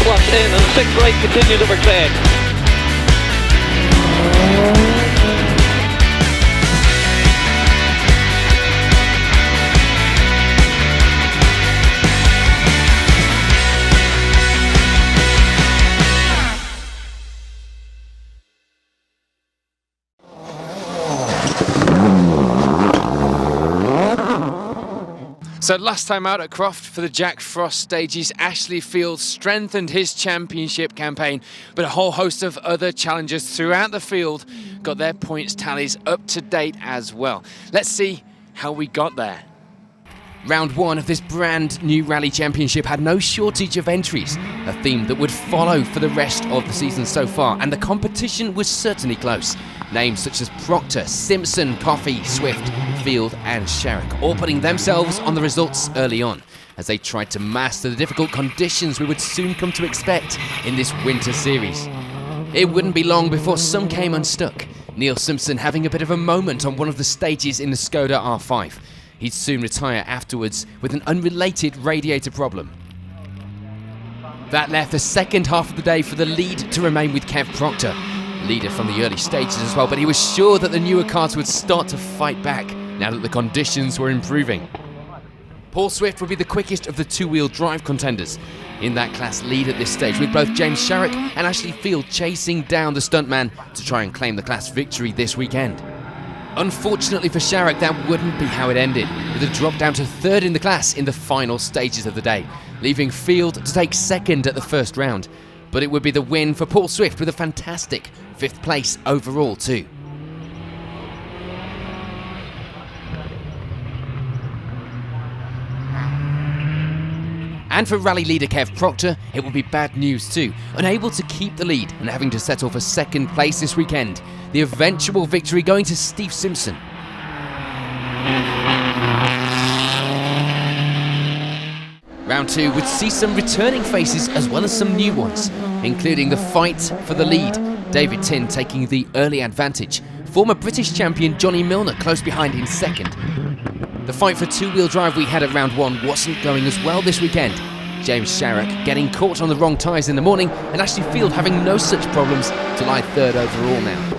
lap 10 and 6 right continued over 10. So last time out at Croft for the Jack Frost stages, Ashley Field strengthened his championship campaign, but a whole host of other challengers throughout the field got their points tallies up to date as well. Let's see how we got there. Round one of this brand new rally championship had no shortage of entries, a theme that would follow for the rest of the season so far, and the competition was certainly close. Names such as Proctor, Simpson, Coffey, Swift, Field and Sharrock all putting themselves on the results early on as they tried to master the difficult conditions we would soon come to expect in this winter series. It wouldn't be long before some came unstuck, Neil Simpson having a bit of a moment on one of the stages in the Skoda R5. He'd soon retire afterwards with an unrelated radiator problem. That left the second half of the day for the lead to remain with Kev Proctor, leader from the early stages as well, but he was sure that the newer cars would start to fight back now that the conditions were improving. Paul Swift would be the quickest of the two-wheel drive contenders in that class lead at this stage, with both James Sharrock and Ashley Field chasing down the stuntman to try and claim the class victory this weekend. Unfortunately for Sharrock, that wouldn't be how it ended, with a drop down to third in the class in the final stages of the day, leaving Field to take second at the first round. But it would be the win for Paul Swift with a fantastic 5th place overall too. And for rally leader Kev Proctor, it will be bad news too. Unable to keep the lead and having to settle for second place this weekend. The eventual victory going to Steve Simpson. Round two would see some returning faces as well as some new ones, including the fight for the lead. David Tin taking the early advantage. Former British champion Johnny Milner close behind in second. The fight for two-wheel drive we had at round one wasn't going as well this weekend. James Sharrock getting caught on the wrong tyres in the morning, and Ashley Field having no such problems to lie third overall now.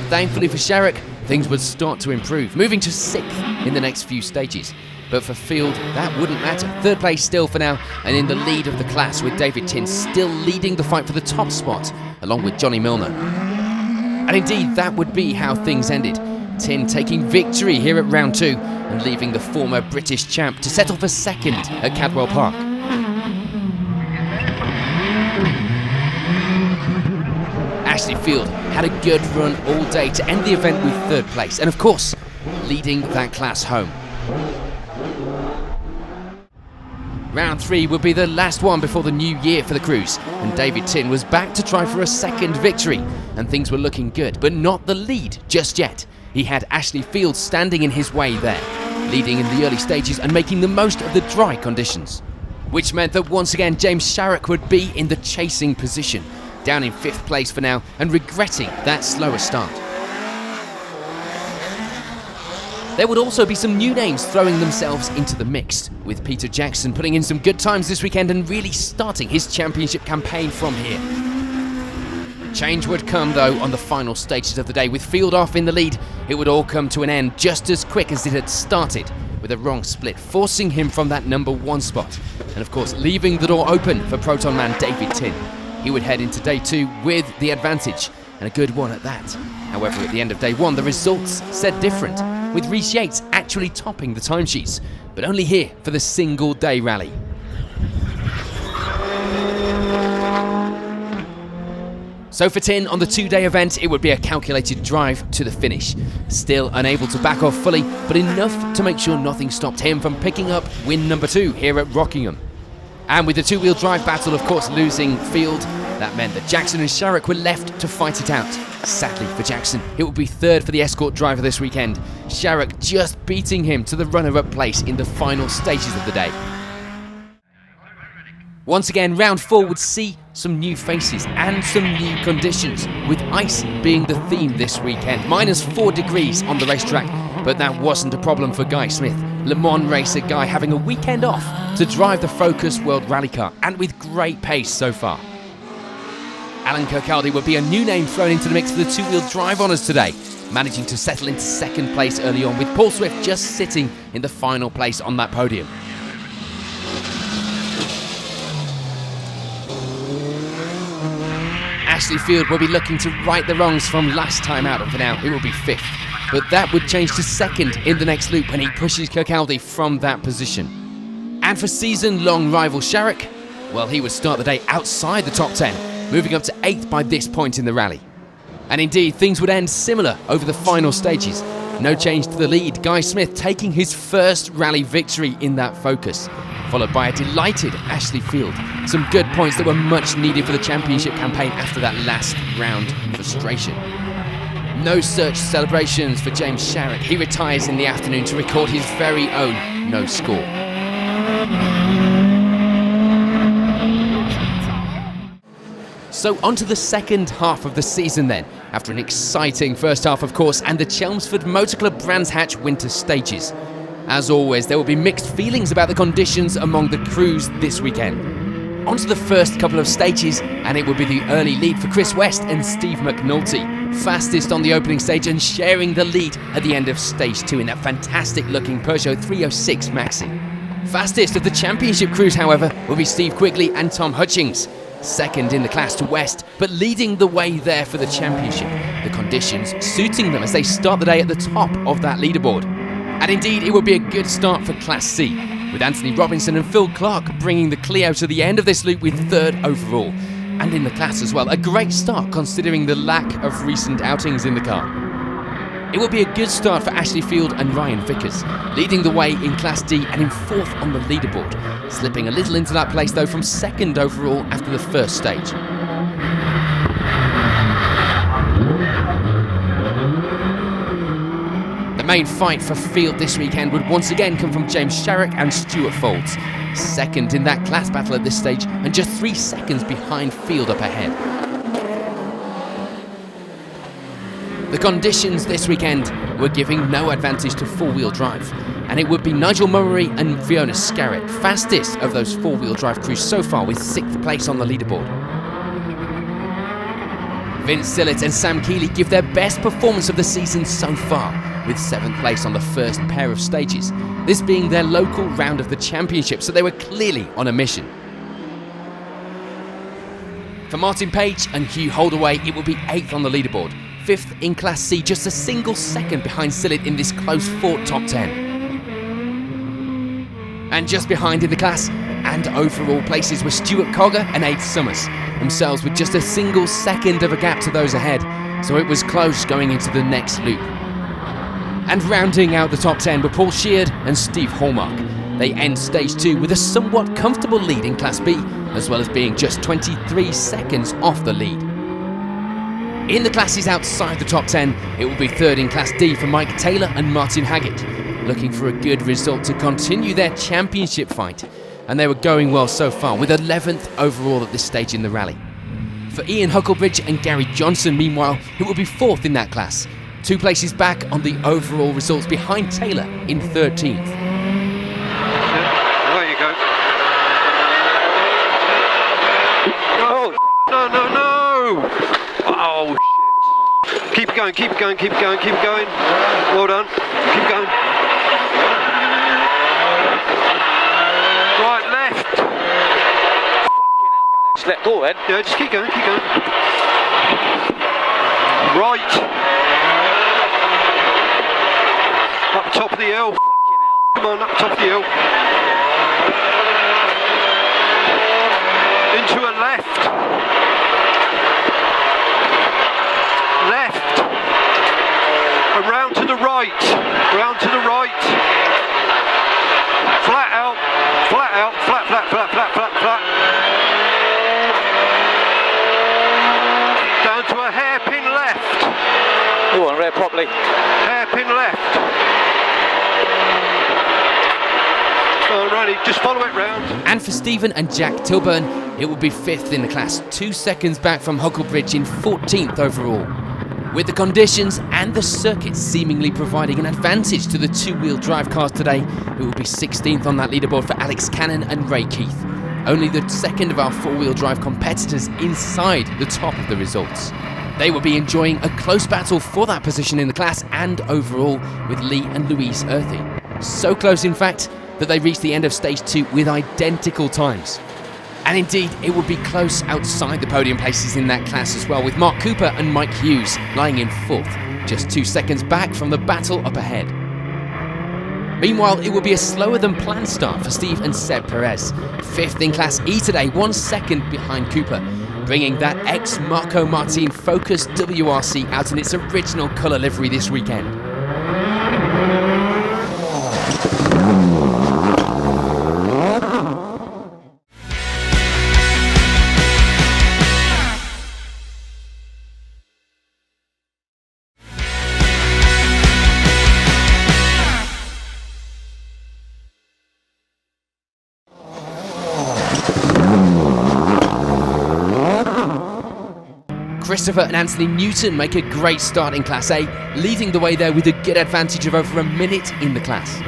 Thankfully for Sharrock, things would start to improve, moving to 6th in the next few stages. But for Field, that wouldn't matter. 3rd place still for now, and in the lead of the class with David Tin still leading the fight for the top spot, along with Johnny Milner. And indeed, that would be how things ended. Tin taking victory here at round two and leaving the former British champ to settle for second at Cadwell Park. Ashley Field had a good run all day to end the event with 3rd place and of course leading that class home. Round three would be the last one before the new year for the crews, and David Tin was back to try for a second victory, and things were looking good, but not the lead just yet. He had Ashley Field standing in his way there, leading in the early stages and making the most of the dry conditions. Which meant that once again James Sharrock would be in the chasing position, down in 5th place for now and regretting that slower start. There would also be some new names throwing themselves into the mix, with Peter Jackson putting in some good times this weekend and really starting his championship campaign from here. Change would come though on the final stages of the day. With Field off in the lead, it would all come to an end just as quick as it had started, with a wrong split forcing him from that number 1 spot, and of course leaving the door open for Proton man David Tin. He would head into day 2 with the advantage, and a good one at that. However, at the end of day 1, the results said different, with Rhys Yates actually topping the timesheets, but only here for the single day rally. So for Tin, on the 2-day event, it would be a calculated drive to the finish. Still unable to back off fully, but enough to make sure nothing stopped him from picking up win number 2 here at Rockingham. And with the two-wheel drive battle, of course, losing Field, that meant that Jackson and Sharrock were left to fight it out. Sadly for Jackson, it would be 3rd for the escort driver this weekend. Sharrock just beating him to the runner-up place in the final stages of the day. Once again, round 4 would see some new faces and some new conditions, with ice being the theme this weekend. -4 degrees on the racetrack, but that wasn't a problem for Guy Smith, Le Mans racer guy having a weekend off to drive the Focus World Rally Car, and with great pace so far. Alan Kirkcaldy would be a new name thrown into the mix for the two-wheel drive honours today, managing to settle into second place early on, with Paul Swift just sitting in the final place on that podium. Ashley Field will be looking to right the wrongs from last time out, and for now it will be 5th. But that would change to 2nd in the next loop when he pushes Kirkcaldy from that position. And for season-long rival Sharrock, well, he would start the day outside the top 10, moving up to 8th by this point in the rally. And indeed, things would end similar over the final stages. No change to the lead, Guy Smith taking his first rally victory in that Focus, followed by a delighted Ashley Field. Some good points that were much needed for the championship campaign after that last round frustration. No such celebrations for James Sharrock. He retires in the afternoon to record his very own no score. So on to the second half of the season then, after an exciting first half of course, and the Chelmsford Motor Club Brands Hatch Winter Stages. As always, there will be mixed feelings about the conditions among the crews this weekend. On to the first couple of stages, and it will be the early lead for Chris West and Steve McNulty, fastest on the opening stage and sharing the lead at the end of stage 2 in that fantastic looking Peugeot 306 Maxi. Fastest of the championship crews, however, will be Steve Quigley and Tom Hutchings, second in the class to West, but leading the way there for the championship, the conditions suiting them as they start the day at the top of that leaderboard. And indeed, it will be a good start for Class C, with Anthony Robinson and Phil Clark bringing the Clio to the end of this loop with 3rd overall. And in the class as well, a great start considering the lack of recent outings in the car. It will be a good start for Ashley Field and Ryan Vickers, leading the way in Class D and in 4th on the leaderboard, slipping a little into that place though from 2nd overall after the first stage. The main fight for Field this weekend would once again come from James Sharrock and Stuart Folds, second in that class battle at this stage and just 3 seconds behind Field up ahead. The conditions this weekend were giving no advantage to four-wheel drive, and it would be Nigel Murray and Fiona Scarrett, fastest of those four-wheel drive crews so far, with 6th place on the leaderboard. Vince Sillett and Sam Keeley give their best performance of the season so far, with 7th place on the first pair of stages, this being their local round of the championship, so they were clearly on a mission. For Martin Page and Hugh Holdaway, it will be 8th on the leaderboard, 5th in Class C, just a single second behind Sillett in this close-fought top 10. And just behind in the class and overall places were Stuart Cogger and Aid Summers, themselves with just a single second of a gap to those ahead, so it was close going into the next loop. And rounding out the top 10 were Paul Sheard and Steve Hallmark. They end stage 2 with a somewhat comfortable lead in Class B, as well as being just 23 seconds off the lead. In the classes outside the top 10, it will be 3rd in Class D for Mike Taylor and Martin Haggett, looking for a good result to continue their championship fight. And they were going well so far, with 11th overall at this stage in the rally. For Ian Hucklebridge and Gary Johnson, meanwhile, it will be 4th in that class, 2 places back on the overall results behind Taylor in 13th. There you go. Oh, no. Oh, shit. Keep going. Well done. Keep going. Right, left. Fucking hell, guy, just let go then. Yeah, just keep going. Right. Up top of the hill. Fucking hell. Come on, up top of the hill. Into a left. And round to the right. Flat out. Flat. Down to a hairpin left. Go on, rear properly. Hairpin left. Alrighty, just follow it round. And for Stephen and Jack Tilburn, it will be 5th in the class, 2 seconds back from Hucklebridge in 14th overall. With the conditions and the circuit seemingly providing an advantage to the two-wheel drive cars today, it will be 16th on that leaderboard for Alex Cannon and Ray Keith. Only the second of our four-wheel drive competitors inside the top of the results. They will be enjoying a close battle for that position in the class and overall with Lee and Louise Earthy. So close, in fact, that they reached the end of stage 2 with identical times. And indeed, it will be close outside the podium places in that class as well, with Mark Cooper and Mike Hughes lying in 4th, just 2 seconds back from the battle up ahead. Meanwhile, it will be a slower than planned start for Steve and Seb Perez. 5th in Class E today, 1 second behind Cooper, bringing that ex-Marco Martin Focus WRC out in its original colour livery this weekend. Christopher and Anthony Newton make a great start in Class A, leading the way there with a good advantage of over a minute in the class.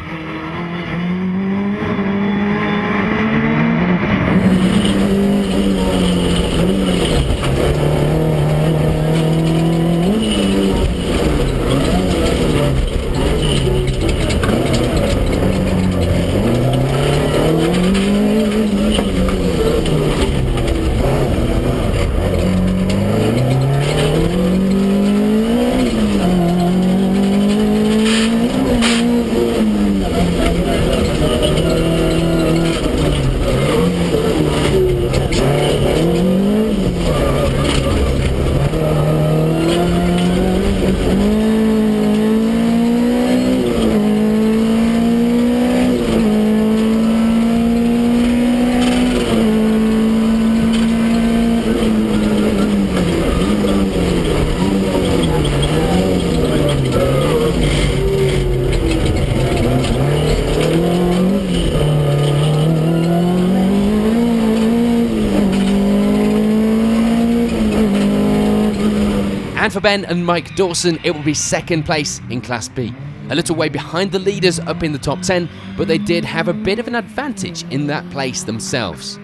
And for Ben and Mike Dawson, it will be 2nd place in Class B. A little way behind the leaders up in the top 10, but they did have a bit of an advantage in that place themselves.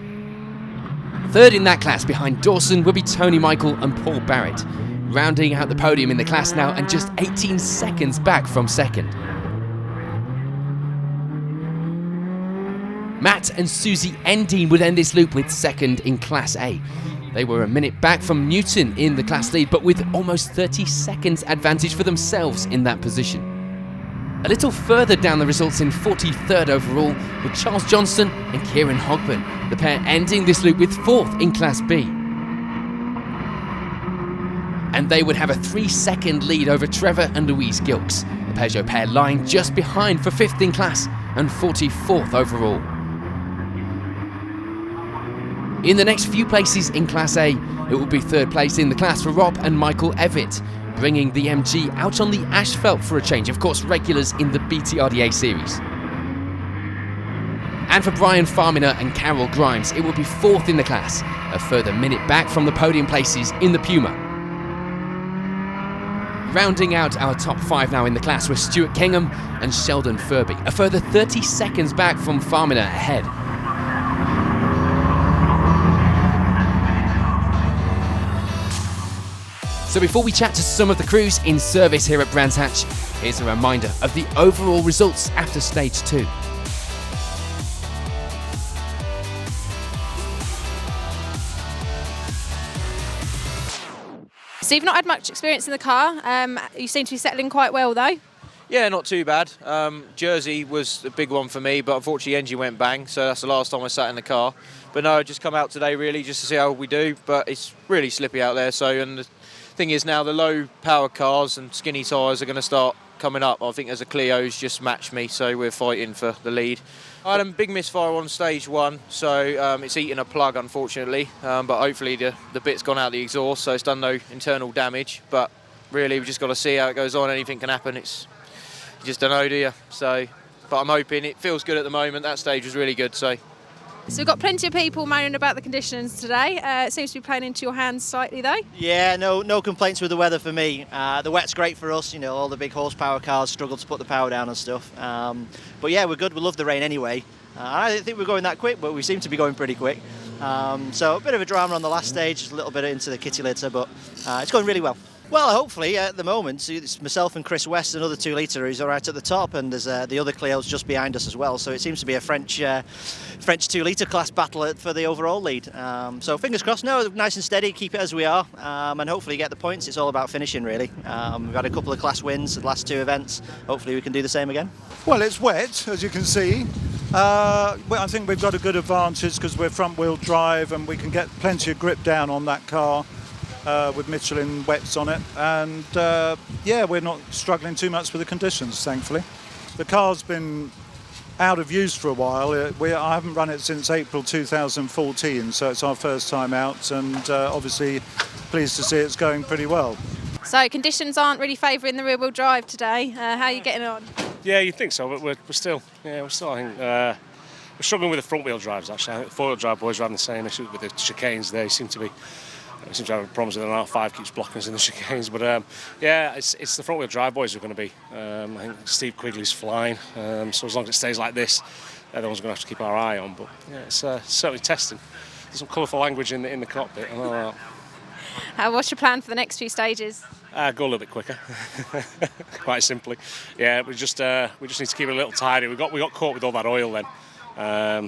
3rd in that class behind Dawson will be Tony Michael and Paul Barrett, rounding out the podium in the class now and just 18 seconds back from 2nd. Matt and Susie Endine would end this loop with 2nd in Class A. They were a minute back from Newton in the class lead, but with almost 30 seconds advantage for themselves in that position. A little further down the results in 43rd overall were Charles Johnson and Kieran Hogburn, the pair ending this loop with 4th in Class B. And they would have a 3-second lead over Trevor and Louise Gilks, the Peugeot pair lying just behind for 5th in class and 44th overall. In the next few places in Class A, it will be 3rd place in the class for Rob and Michael Evitt, bringing the MG out on the asphalt for a change, of course regulars in the BTRDA series. And for Brian Farminer and Carol Grimes, it will be 4th in the class, a further minute back from the podium places in the Puma. Rounding out our top 5 now in the class were Stuart Kingham and Sheldon Furby, a further 30 seconds back from Farminer ahead. So before we chat to some of the crews in service here at Brands Hatch, here's a reminder of the overall results after Stage 2. So you've not had much experience in the car. You seem to be settling quite well though. Yeah, not too bad. Jersey was a big one for me, but unfortunately engine went bang, so that's the last time I sat in the car. But no, I just come out today really just to see how we do, but it's really slippy out there, and the thing is now the low power cars and skinny tyres are going to start coming up. I think as a Clio's just matched me, so we're fighting for the lead. I had a big misfire on stage 1, so it's eaten a plug unfortunately, but hopefully the bit's gone out the exhaust, so it's done no internal damage. But really we've just got to see how it goes on. Anything can happen. You just don't know, do you? So, but I'm hoping it feels good at the moment. That stage was really good, so So we've got plenty of people moaning about the conditions today. It seems to be playing into your hands slightly though. Yeah, no complaints with the weather for me. The wet's great for us, you know, all the big horsepower cars struggle to put the power down and stuff. But yeah, we're good, we love the rain anyway. I didn't think we were going that quick, but we seem to be going pretty quick. So a bit of a drama on the last stage, just a little bit into the kitty litter, but it's going really well. Well, hopefully, at the moment, it's myself and Chris West, another 2 litre, who's all right at the top, and there's the other Clio's just behind us as well. So it seems to be a French 2 litre class battle for the overall lead. So fingers crossed, no, nice and steady, keep it as we are, and hopefully get the points. It's all about finishing, really. We've had a couple of class wins the last 2 events. Hopefully we can do the same again. Well, it's wet, as you can see. I think we've got a good advantage because we're front-wheel drive and we can get plenty of grip down on that car. With Michelin wets on it, and yeah, we're not struggling too much with the conditions, thankfully. The car's been out of use for a while. I haven't run it since April 2014, so it's our first time out, and obviously pleased to see it's going pretty well. So conditions aren't really favouring the rear-wheel drive today. How are you getting on? Yeah, you'd think so, but we're still, I think, we're struggling with the front-wheel drives, actually. I think the four-wheel drive boys are having the same issue with the chicanes. They seem to have problems with an R5 keeps blocking us in the chicanes, but yeah, it's the front-wheel drive boys who are going to be. I think Steve Quigley's flying, so as long as it stays like this, they're the ones we're going to have to keep our eye on. But yeah, it's certainly testing. There's some colourful language in the cockpit. I know that. What's your plan for the next few stages? Go a little bit quicker, quite simply. Yeah, we just need to keep it a little tidy. We got caught with all that oil then.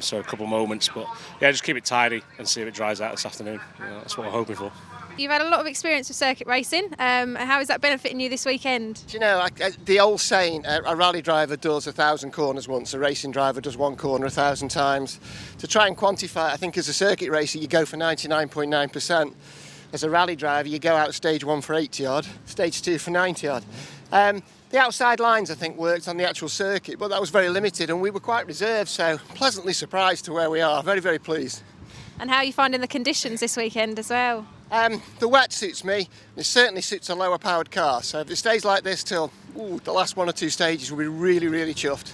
So a couple of moments, but yeah, just keep it tidy and see if it dries out this afternoon. That's what we're hoping for. You've had a lot of experience with circuit racing. How is that benefiting you this weekend? Do you know, the old saying, a rally driver does 1,000 corners once, a racing driver does 1 corner 1,000 times. To try and quantify, I think as a circuit racer, you go for 99.9%. As a rally driver, you go out stage 1 for 80 odd, stage 2 for 90 odd. The outside lines, I think, worked on the actual circuit, but that was very limited, and we were quite reserved, so pleasantly surprised to where we are. Very, very pleased. And how are you finding the conditions this weekend as well? The wet suits me. It certainly suits a lower powered car, so if it stays like this till the last 1 or 2 stages, we'll be really, really chuffed.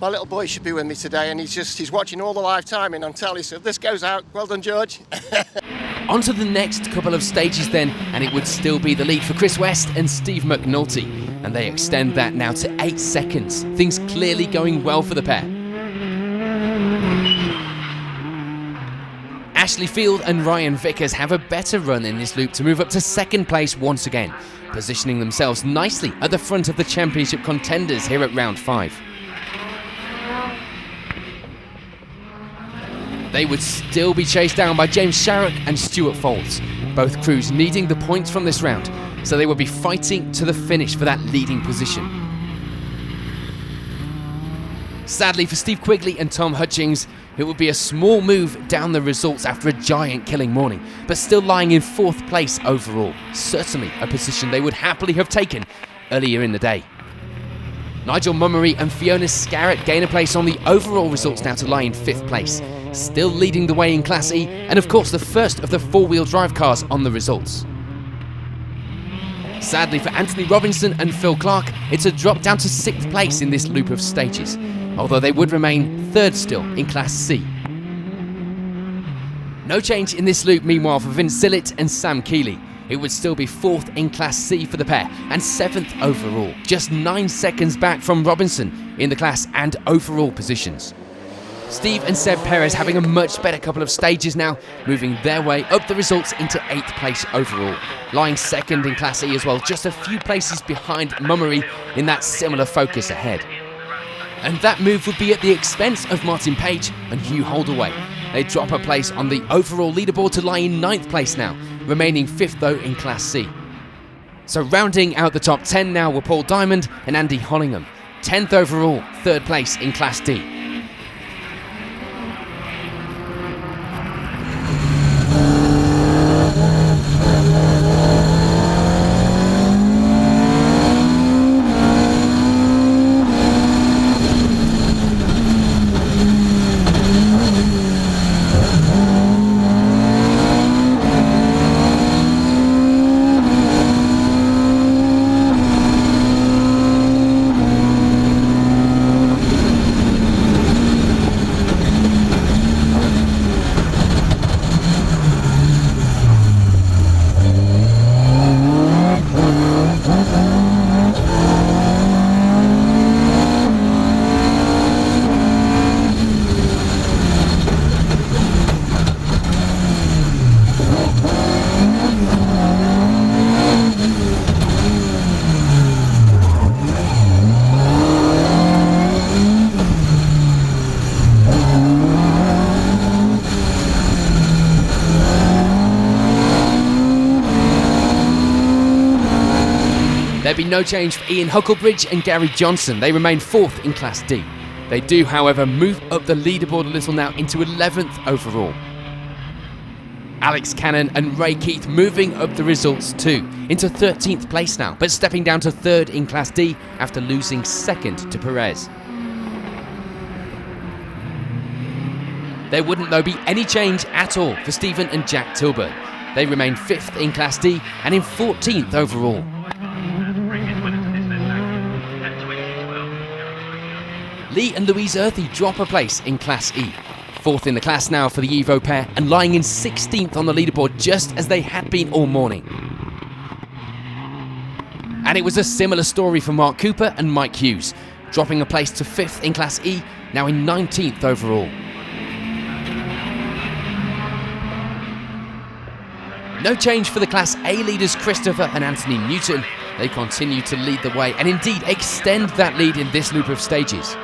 My little boy should be with me today, and he's watching all the live timing on telly, so if this goes out, well done, George. On to the next couple of stages then, and it would still be the lead for Chris West and Steve McNulty, and they extend that now to 8 seconds. Things clearly going well for the pair. Ashley Field and Ryan Vickers have a better run in this loop to move up to 2nd place once again, positioning themselves nicely at the front of the championship contenders here at round 5. They would still be chased down by James Sharrock and Stuart Folds, both crews needing the points from this round, so they will be fighting to the finish for that leading position. Sadly for Steve Quigley and Tom Hutchings, it would be a small move down the results after a giant killing morning, but still lying in 4th place overall, certainly a position they would happily have taken earlier in the day. Nigel Mummery and Fiona Scarrett gain a place on the overall results now to lie in 5th place, still leading the way in Class E, and of course the first of the 4-wheel drive cars on the results. Sadly for Anthony Robinson and Phil Clark, it's a drop down to 6th place in this loop of stages, although they would remain 3rd still in Class C. No change in this loop meanwhile for Vince Zillett and Sam Keeley. It would still be 4th in Class C for the pair and 7th overall, just 9 seconds back from Robinson in the class and overall positions. Steve and Seb Perez having a much better couple of stages now, moving their way up the results into 8th place overall, lying 2nd in Class E as well, just a few places behind Mummery in that similar focus ahead. And that move would be at the expense of Martin Page and Hugh Holdaway. They drop a place on the overall leaderboard to lie in 9th place now, remaining 5th though in Class C. So rounding out the top 10 now were Paul Diamond and Andy Hollingham, 10th overall, 3rd place in Class D. There'll be no change for Ian Hucklebridge and Gary Johnson. They remain 4th in Class D. They do, however, move up the leaderboard a little now into 11th overall. Alex Cannon and Ray Keith moving up the results too, into 13th place now, but stepping down to 3rd in Class D after losing 2nd to Perez. There wouldn't, though, be any change at all for Stephen and Jack Tilburn. They remain 5th in Class D and in 14th overall. Lee and Louise Earthy drop a place in Class E. 4th in the class now for the Evo pair and lying in 16th on the leaderboard, just as they had been all morning. And it was a similar story for Mark Cooper and Mike Hughes, dropping a place to 5th in Class E, now in 19th overall. No change for the Class A leaders Christopher and Anthony Newton. They continue to lead the way and indeed extend that lead in this loop of stages.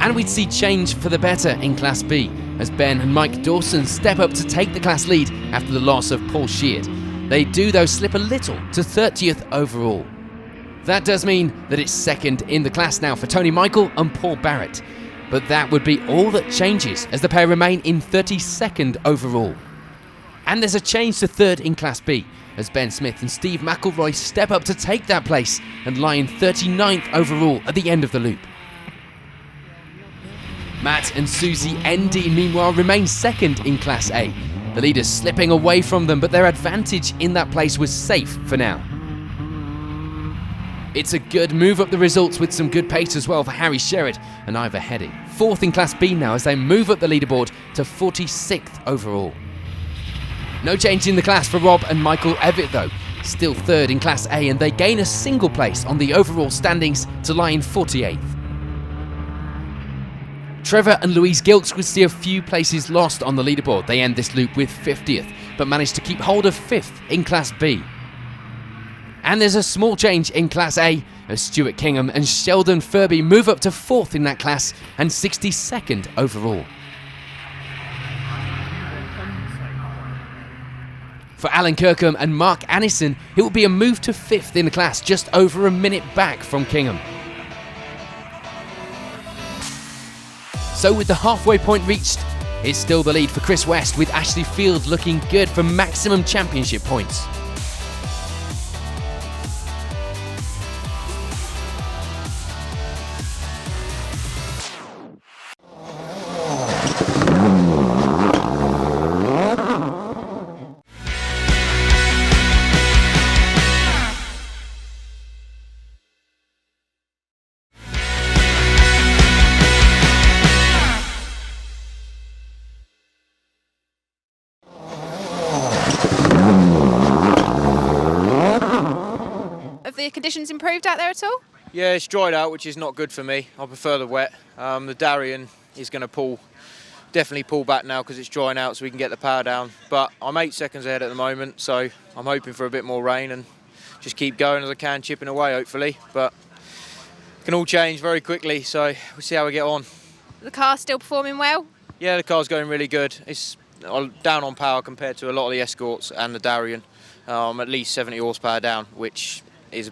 And we'd see change for the better in Class B, as Ben and Mike Dawson step up to take the class lead after the loss of Paul Sheard. They do, though, slip a little to 30th overall. That does mean that it's 2nd in the class now for Tony Michael and Paul Barrett. But that would be all that changes, as the pair remain in 32nd overall. And there's a change to 3rd in Class B, as Ben Smith and Steve McElroy step up to take that place and lie in 39th overall at the end of the loop. Matt and Susie Endy, meanwhile, remain 2nd in Class A. The leaders slipping away from them, but their advantage in that place was safe for now. It's a good move up the results with some good pace as well for Harry Sherrod and Ivor Heading. 4th in Class B now as they move up the leaderboard to 46th overall. No change in the class for Rob and Michael Evitt though. Still 3rd in Class A, and they gain a single place on the overall standings to lie in 48th. Trevor and Louise Gilks would see a few places lost on the leaderboard. They end this loop with 50th, but manage to keep hold of 5th in Class B. And there's a small change in Class A, as Stuart Kingham and Sheldon Furby move up to 4th in that class and 62nd overall. For Alan Kirkham and Mark Annison, it will be a move to 5th in the class, just over a minute back from Kingham. So with the halfway point reached, it's still the lead for Chris West, with Ashley Field looking good for maximum championship points. The conditions improved out there at all? Yeah, it's dried out, which is not good for me. I prefer the wet. The Darien is going to definitely pull back now because it's drying out, so we can get the power down. But I'm 8 seconds ahead at the moment, so I'm hoping for a bit more rain and just keep going as I can, chipping away hopefully. But it can all change very quickly, so we'll see how we get on. The car's still performing well? Yeah, the car's going really good. It's down on power compared to a lot of the Escorts and the Darien. At least 70 horsepower down, which is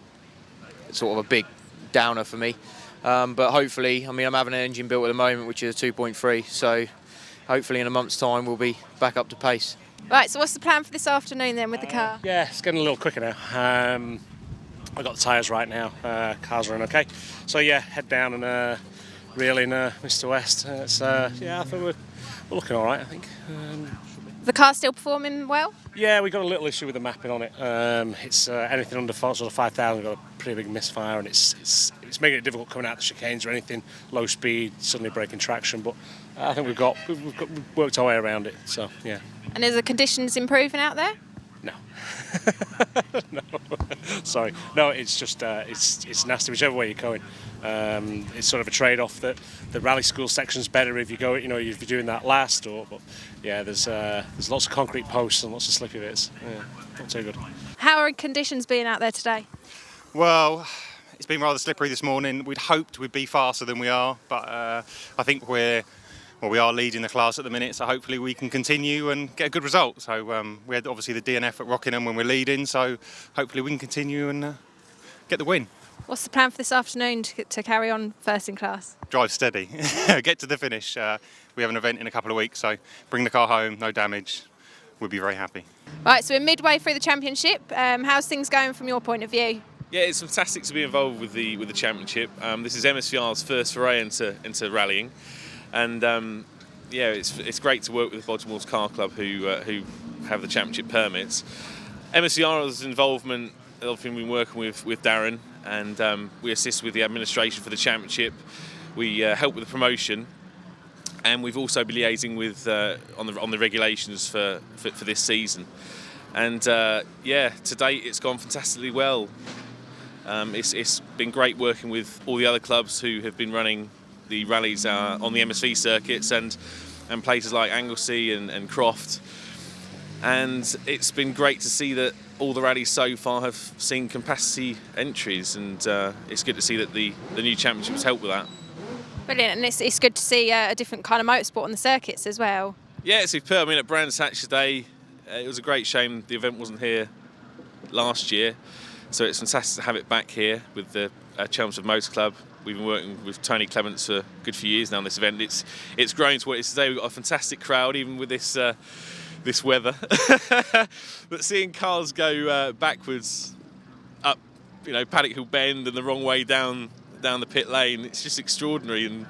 sort of a big downer for me. But hopefully, I mean, I'm having an engine built at the moment, which is a 2.3, so hopefully in a month's time we'll be back up to pace. Right, so what's the plan for this afternoon then with the car? Yeah, it's getting a little quicker now. I've got the tyres right now, cars running okay. So yeah, head down and reel in Mr. West. Yeah, I think we're looking all right, I think. The car's still performing well? Yeah, we got a little issue with the mapping on it. It's anything under sort of 5,000 got a pretty big misfire, and it's making it difficult coming out the chicanes or anything. Low speed, suddenly breaking traction. But I think we've worked our way around it. So yeah. And is the conditions improving out there? No. No. Sorry. No, it's just it's nasty whichever way you're going. It's sort of a trade-off that the rally school section's better if you go, if you're doing that last. But yeah, there's lots of concrete posts and lots of slippy bits. Yeah, not too good. How are conditions being out there today? Well, it's been rather slippery this morning. We'd hoped we'd be faster than we are, but I think we're well, we are leading the class at the minute, so hopefully we can continue and get a good result. So we had obviously the DNF at Rockingham when we're leading, so hopefully we can continue and get the win. What's the plan for this afternoon to carry on first in class? Drive steady, get to the finish. We have an event in a couple of weeks, so bring the car home, no damage. We'll be very happy. Right, so we're midway through the championship. How's things going from your point of view? Yeah, it's fantastic to be involved with the championship. This is MSVR's first foray into rallying, and yeah, it's great to work with Baltimore's Car Club who have the championship permits. MSVR's involvement, I've been working with Darren, and we assist with the administration for the championship. We help with the promotion, and we've also been liaising with on the regulations for this season. And yeah, to date it's gone fantastically well. It's been great working with all the other clubs who have been running the rallies on the MSV circuits and places like Anglesey and Croft. And it's been great to see that all the rallies so far have seen capacity entries, and it's good to see that the new championships help with that. Brilliant, and it's good to see a different kind of motorsport on the circuits as well. Yeah, it's superb. I mean, at Brands Hatch today, it was a great shame the event wasn't here last year, so it's fantastic to have it back here with the Chelmsford Motor Club. We've been working with Tony Clements for a good few years now on this event. It's grown to what it is today. We've got a fantastic crowd, even with this this weather. But seeing cars go backwards up, Paddock Hill Bend and the wrong way down the pit lane, it's just extraordinary. And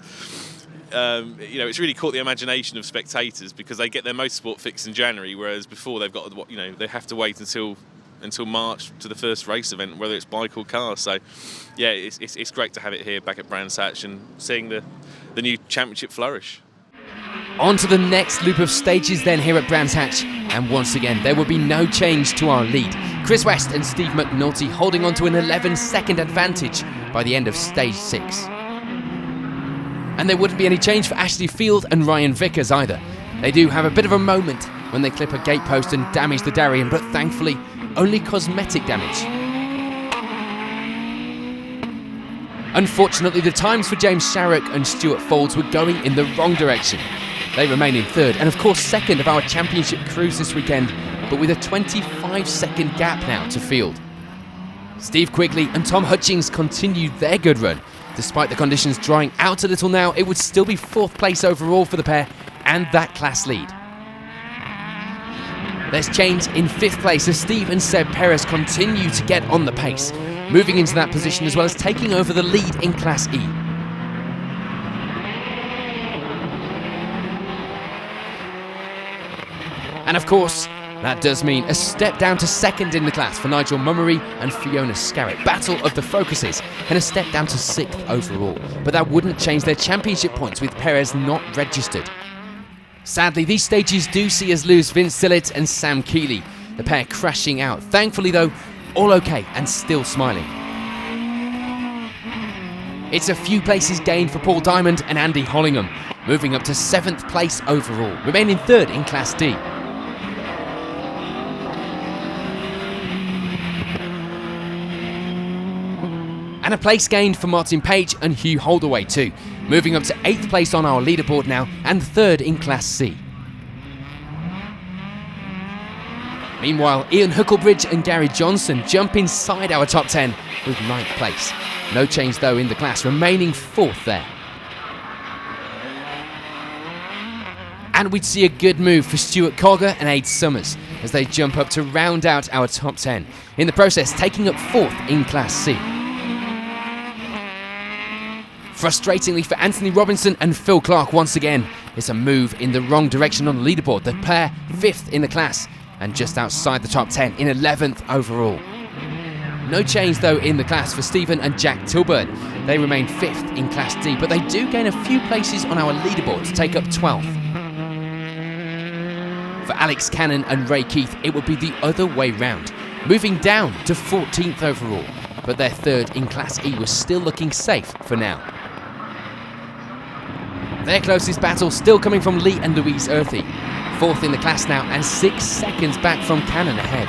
it's really caught the imagination of spectators because they get their motorsport fix in January, whereas before they've got they have to wait until March to the first race event, whether it's bike or car. So yeah, it's great to have it here back at Brands Hatch and seeing the new championship flourish. On to the next loop of stages then here at Brands Hatch, and once again there will be no change to our lead. Chris West and Steve McNulty holding on to an 11-second advantage by the end of stage 6. And there wouldn't be any change for Ashley Field and Ryan Vickers either. They do have a bit of a moment when they clip a gatepost and damage the Darien, but thankfully only cosmetic damage. Unfortunately, the times for James Sharrock and Stuart Folds were going in the wrong direction. They remain in third and of course second of our championship crews this weekend, but with a 25-second gap now to Field. Steve Quigley and Tom Hutchings continued their good run. Despite the conditions drying out a little now, it would still be 4th place overall for the pair and that class lead. There's change in 5th place as Steve and Seb Perez continue to get on the pace, moving into that position as well as taking over the lead in Class E. And of course, that does mean a step down to 2nd in the class for Nigel Mummery and Fiona Scarrett. Battle of the Focuses, and a step down to 6th overall. But that wouldn't change their championship points with Perez not registered. Sadly, these stages do see us lose Vince Sillett and Sam Keeley, the pair crashing out. Thankfully though, all okay and still smiling. It's a few places gained for Paul Diamond and Andy Hollingham, moving up to 7th place overall, remaining 3rd in Class D. And a place gained for Martin Page and Hugh Holdaway too, moving up to 8th place on our leaderboard now and 3rd in Class C. Meanwhile, Ian Hucklebridge and Gary Johnson jump inside our top 10 with 9th place. No change though in the class, remaining 4th there. And we'd see a good move for Stuart Cogger and Aid Summers as they jump up to round out our top 10, in the process taking up 4th in Class C. Frustratingly for Anthony Robinson and Phil Clark once again, it's a move in the wrong direction on the leaderboard. The pair 5th in the class and just outside the top 10 in 11th overall. No change though in the class for Stephen and Jack Tilburn. They remain 5th in Class D, but they do gain a few places on our leaderboard to take up 12th. For Alex Cannon and Ray Keith, it would be the other way round, moving down to 14th overall, but their 3rd in Class E was still looking safe for now. Their closest battle still coming from Lee and Louise Earthy, 4th in the class now and 6 seconds back from Cannon ahead.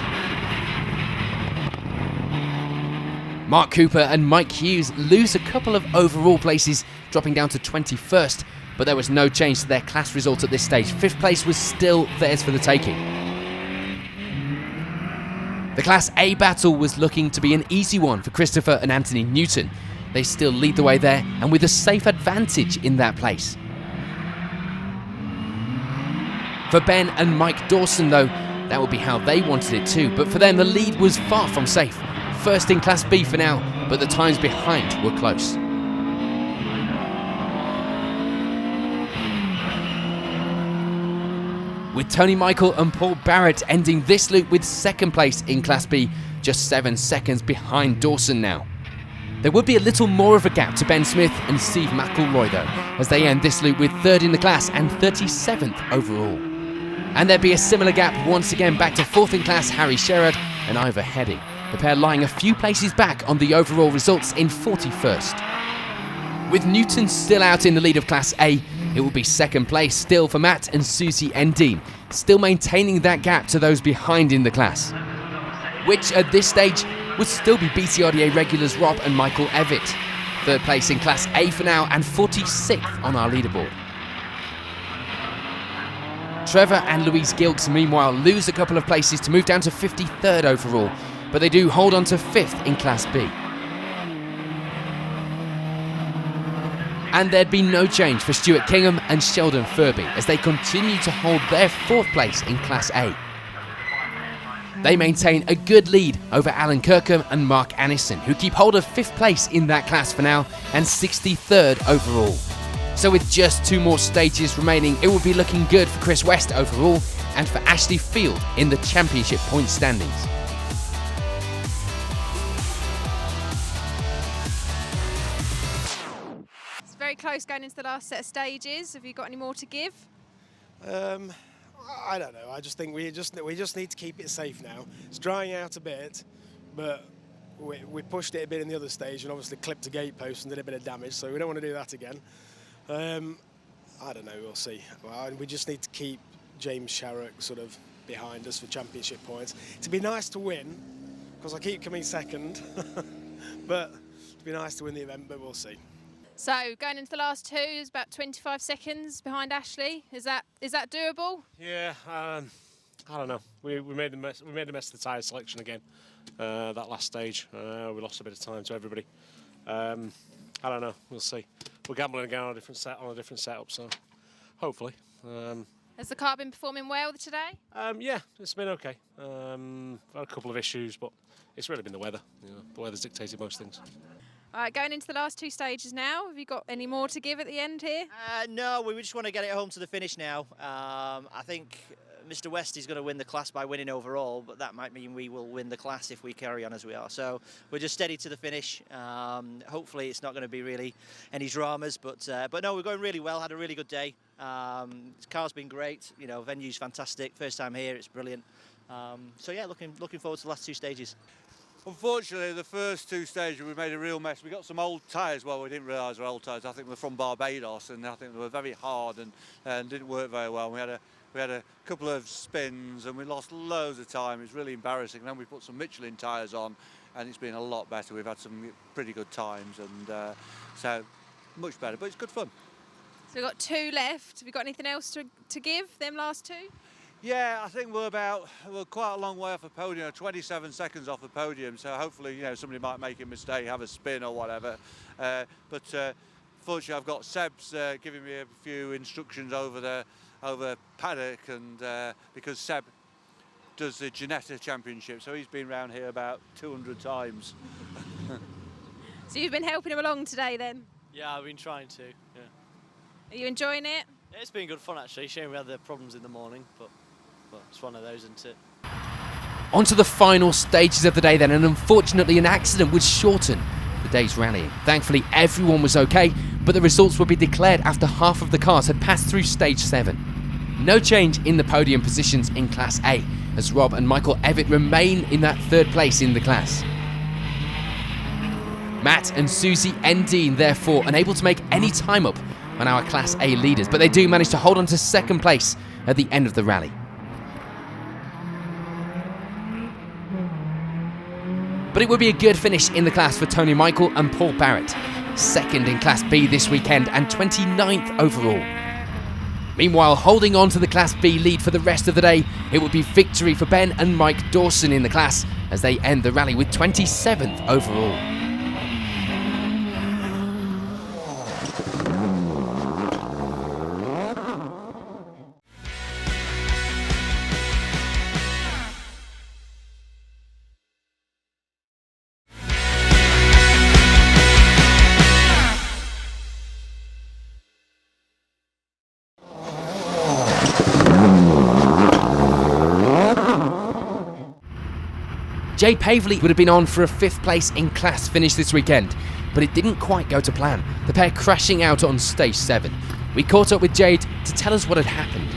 Mark Cooper and Mike Hughes lose a couple of overall places, dropping down to 21st, but there was no change to their class result at this stage. 5th place was still theirs for the taking. The Class A battle was looking to be an easy one for Christopher and Anthony Newton. They still lead the way there, and with a safe advantage in that place. For Ben and Mike Dawson though, that would be how they wanted it too, but for them the lead was far from safe. First in Class B for now, but the times behind were close. With Tony Michael and Paul Barrett ending this loop with 2nd place in Class B, just 7 seconds behind Dawson now. There would be a little more of a gap to Ben Smith and Steve McElroy though, as they end this loop with 3rd in the class and 37th overall. And there'd be a similar gap once again back to 4th in class Harry Sherrod and Ivor Heading, the pair lying a few places back on the overall results in 41st. With Newton still out in the lead of Class A, it will be 2nd place still for Matt and Susie Endine, still maintaining that gap to those behind in the class, which at this stage would still be BTRDA regulars Rob and Michael Evitt. 3rd place in Class A for now and 46th on our leaderboard. Trevor and Louise Gilks meanwhile lose a couple of places to move down to 53rd overall, but they do hold on to 5th in Class B. And there'd be no change for Stuart Kingham and Sheldon Furby as they continue to hold their 4th place in Class A. They maintain a good lead over Alan Kirkham and Mark Annison, who keep hold of 5th place in that class for now and 63rd overall. So with just 2 more stages remaining, it will be looking good for Chris West overall and for Ashley Field in the championship point standings. It's very close going into the last set of stages. Have you got any more to give? I don't know. I just think we just need to keep it safe now. It's drying out a bit, but we pushed it a bit in the other stage and obviously clipped a gate post and did a bit of damage, so we don't want to do that again. I don't know, we'll see. Well, we just need to keep James Sharrock sort of behind us for championship points. It'd be nice to win, because I keep coming 2nd, but it'd be nice to win the event, but we'll see. So going into the last 2, is about 25 seconds behind Ashley. Is that doable? Yeah, I don't know. We made the mess. We made the mess of the tyre selection again. That last stage, we lost a bit of time to everybody. I don't know. We'll see. We're gambling again on a different setup. So hopefully. Has the car been performing well today? Yeah, it's been okay. Had a couple of issues, but it's really been the weather. You know, the weather's dictated most things. All right, going into the last 2 stages now. Have you got any more to give at the end here? No, we just want to get it home to the finish now. I think Mr. West is going to win the class by winning overall, but that might mean we will win the class if we carry on as we are. So we're just steady to the finish. Hopefully it's not going to be really any dramas, but no, we're going really well. Had a really good day. The car's been great. You know, venue's fantastic. First time here, it's brilliant. So yeah, looking forward to the last 2 stages. Unfortunately, the first 2 stages we made a real mess. We got some old tyres. Well, we didn't realise they were old tyres. I think they're from Barbados, and I think they were very hard and didn't work very well. We had a couple of spins and we lost loads of time. It's really embarrassing. Then we put some Michelin tyres on, and it's been a lot better. We've had some pretty good times, and so much better. But it's good fun. So we've got 2 left. Have you got anything else to give them last 2? Yeah, I think we're quite a long way off the podium, 27 seconds off the podium. So hopefully, you know, somebody might make a mistake, have a spin or whatever. But fortunately, I've got Seb's giving me a few instructions over paddock, and because Seb does the Ginetta Championship, so he's been around here about 200 times. So you've been helping him along today then? Yeah, I've been trying to. Yeah. Are you enjoying it? Yeah, it's been good fun actually. Shame we had the problems in the morning, but it's one of those, isn't it? On to the final stages of the day then, and unfortunately an accident would shorten the day's rallying. Thankfully everyone was okay, but the results would be declared after half of the cars had passed through stage 7. No change in the podium positions in Class A, as Rob and Michael Evitt remain in that 3rd place in the class. Matt and Susie Endine therefore unable to make any time up on our Class A leaders, but they do manage to hold on to 2nd place at the end of the rally. But it would be a good finish in the class for Tony Michael and Paul Barrett. Second in Class B this weekend and 29th overall. Meanwhile, holding on to the Class B lead for the rest of the day, it would be victory for Ben and Mike Dawson in the class as they end the rally with 27th overall. Jay Pavley would have been on for a 5th place in class finish this weekend, but it didn't quite go to plan, the pair crashing out on stage 7. We caught up with Jade to tell us what had happened.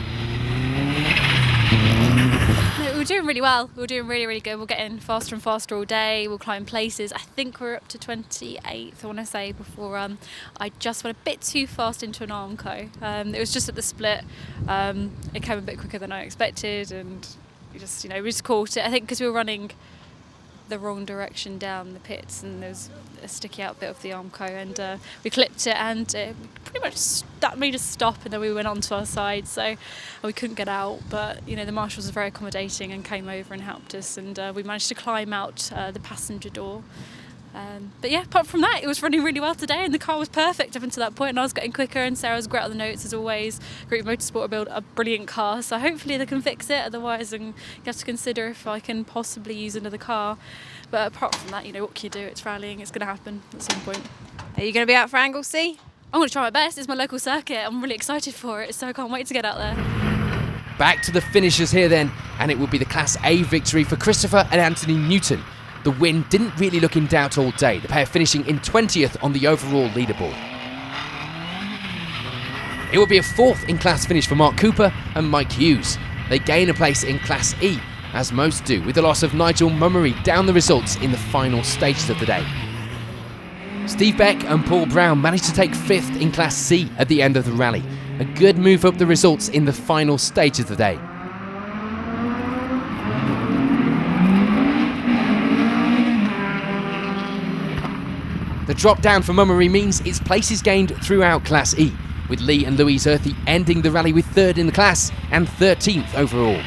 No, we were doing really well. We were doing really, really good. We're getting faster and faster all day. We'll climb places. I think we're up to 28th, I want to say, before I just went a bit too fast into an Armco. It was just at the split. It came a bit quicker than I expected, and we just caught it. I think because we were running the wrong direction down the pits, and there was a sticky out bit of the Armco, and we clipped it, and pretty much that made us stop, and then we went onto our side, so we couldn't get out, but the marshals were very accommodating and came over and helped us, and we managed to climb out the passenger door. But yeah, apart from that, it was running really well today, and the car was perfect up until that point, and I was getting quicker, and Sarah was great on the notes as always. Great Motorsport built a brilliant car, so hopefully they can fix it. Otherwise, you have to consider if I can possibly use another car. But apart from that, what can you do? It's rallying, it's going to happen at some point. Are you going to be out for Anglesey? I'm going to try my best. It's my local circuit. I'm really excited for it, so I can't wait to get out there. Back to the finishers here then, and it will be the Class A victory for Christopher and Anthony Newton. The win didn't really look in doubt all day, the pair finishing in 20th on the overall leaderboard. It will be a 4th in class finish for Mark Cooper and Mike Hughes. They gain a place in Class E, as most do, with the loss of Nigel Mummery down the results in the final stages of the day. Steve Beck and Paul Brown managed to take 5th in Class C at the end of the rally, a good move up the results in the final stage of the day. The drop down for Mummery means its place is gained throughout Class E, with Lee and Louise Earthy ending the rally with 3rd in the class and 13th overall.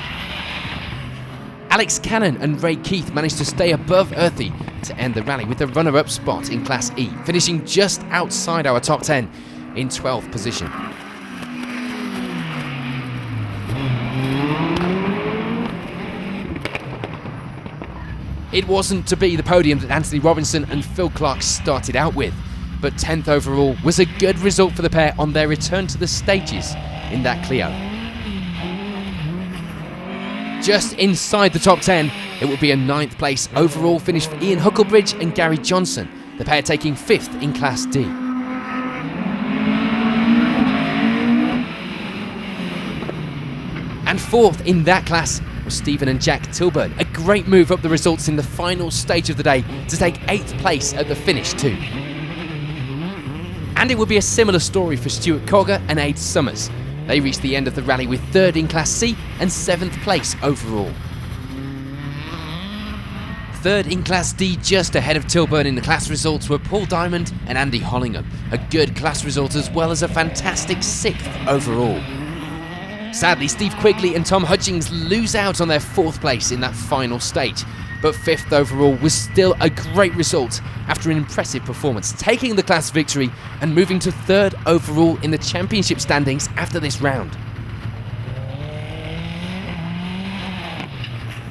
Alex Cannon and Ray Keith managed to stay above Earthy to end the rally with the runner-up spot in Class E, finishing just outside our top 10 in 12th position. It wasn't to be the podium that Anthony Robinson and Phil Clark started out with, but 10th overall was a good result for the pair on their return to the stages in that Clio. Just inside the top 10, it will be a 9th place overall finish for Ian Hucklebridge and Gary Johnson, the pair taking 5th in Class D. And 4th in that class was Stephen and Jack Tilburn, a great move up the results in the final stage of the day to take 8th place at the finish too. And it will be a similar story for Stuart Cogger and Aid Summers. They reached the end of the rally with 3rd in Class C and 7th place overall. 3rd in Class D, just ahead of Tilburn in the class results, were Paul Diamond and Andy Hollingham, a good class result as well as a fantastic 6th overall. Sadly, Steve Quigley and Tom Hutchings lose out on their 4th place in that final stage, but 5th overall was still a great result after an impressive performance, taking the class victory and moving to 3rd overall in the championship standings after this round.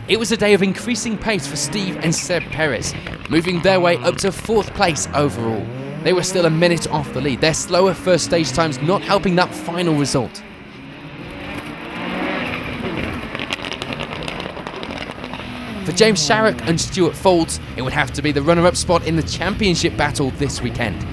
It was a day of increasing pace for Steve and Seb Perez, moving their way up to 4th place overall. They were still a minute off the lead, their slower first stage times not helping that final result. For James Sharrock and Stuart Folds, it would have to be the runner-up spot in the championship battle this weekend.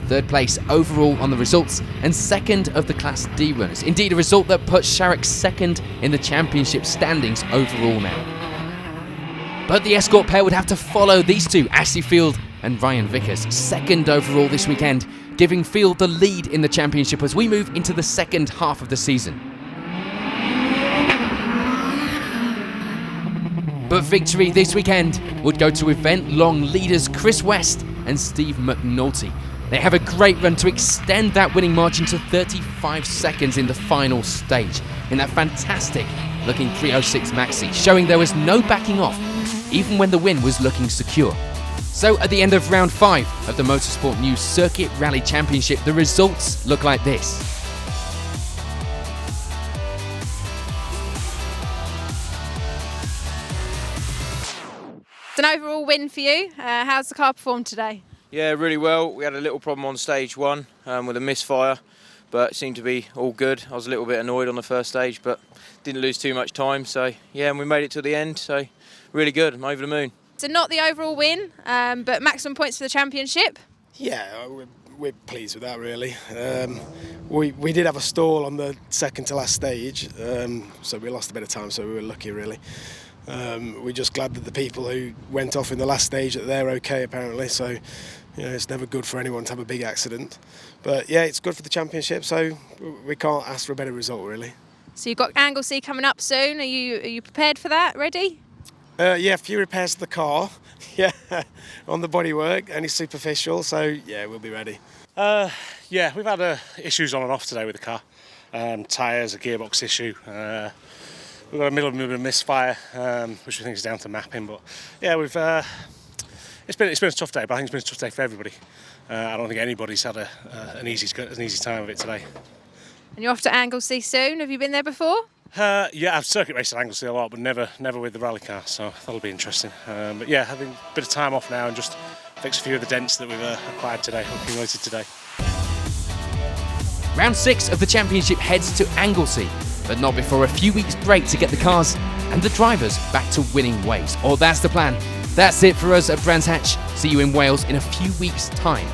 3rd place overall on the results and 2nd of the Class D runners. Indeed, a result that puts Sharrock 2nd in the championship standings overall now. But the Escort pair would have to follow these two, Ashley Field and Ryan Vickers, 2nd overall this weekend, giving Field the lead in the championship as we move into the 2nd half of the season. But victory this weekend would go to event-long leaders Chris West and Steve McNulty. They have a great run to extend that winning margin to 35 seconds in the final stage in that fantastic looking 306 Maxi, showing there was no backing off, even when the win was looking secure. So at the end of round 5 of the Motorsport News Circuit Rally Championship, the results look like this. It's an overall win for you. How's the car performed today? Yeah, really well. We had a little problem on stage 1 with a misfire, but it seemed to be all good. I was a little bit annoyed on the first stage, but didn't lose too much time. So yeah, and we made it to the end. So really good. I'm over the moon. So not the overall win, but maximum points for the championship. Yeah, we're pleased with that really. We did have a stall on the second to last stage, so we lost a bit of time. So we were lucky really. We're just glad that the people who went off in the last stage that they're okay apparently. So you know, it's never good for anyone to have a big accident. But yeah, it's good for the championship. So we can't ask for a better result really. So you've got Anglesey coming up soon. Are you prepared for that? Ready? Yeah, a few repairs to the car. Yeah, on the bodywork, only superficial. So yeah, we'll be ready. Yeah, we've had issues on and off today with the car. Tyres, a gearbox issue. We've got a middle of a misfire, which we think is down to mapping. But yeah, it's been a tough day, but I think it's been a tough day for everybody. I don't think anybody's had an easy time of it today. And you're off to Anglesey soon. Have you been there before? Yeah, I've circuit raced at Anglesey a lot, but never with the rally car, so that'll be interesting. But yeah, having a bit of time off now and just fix a few of the dents that we've acquired today, accumulated today. Round 6 of the championship heads to Anglesey, but not before a few weeks break to get the cars and the drivers back to winning ways. Or that's the plan. That's it for us at Brands Hatch. See you in Wales in a few weeks' time.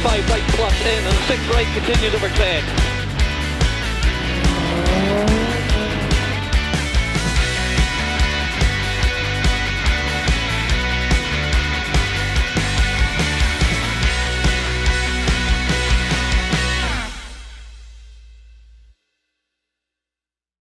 5 right plus in, and 6 right continues over clear.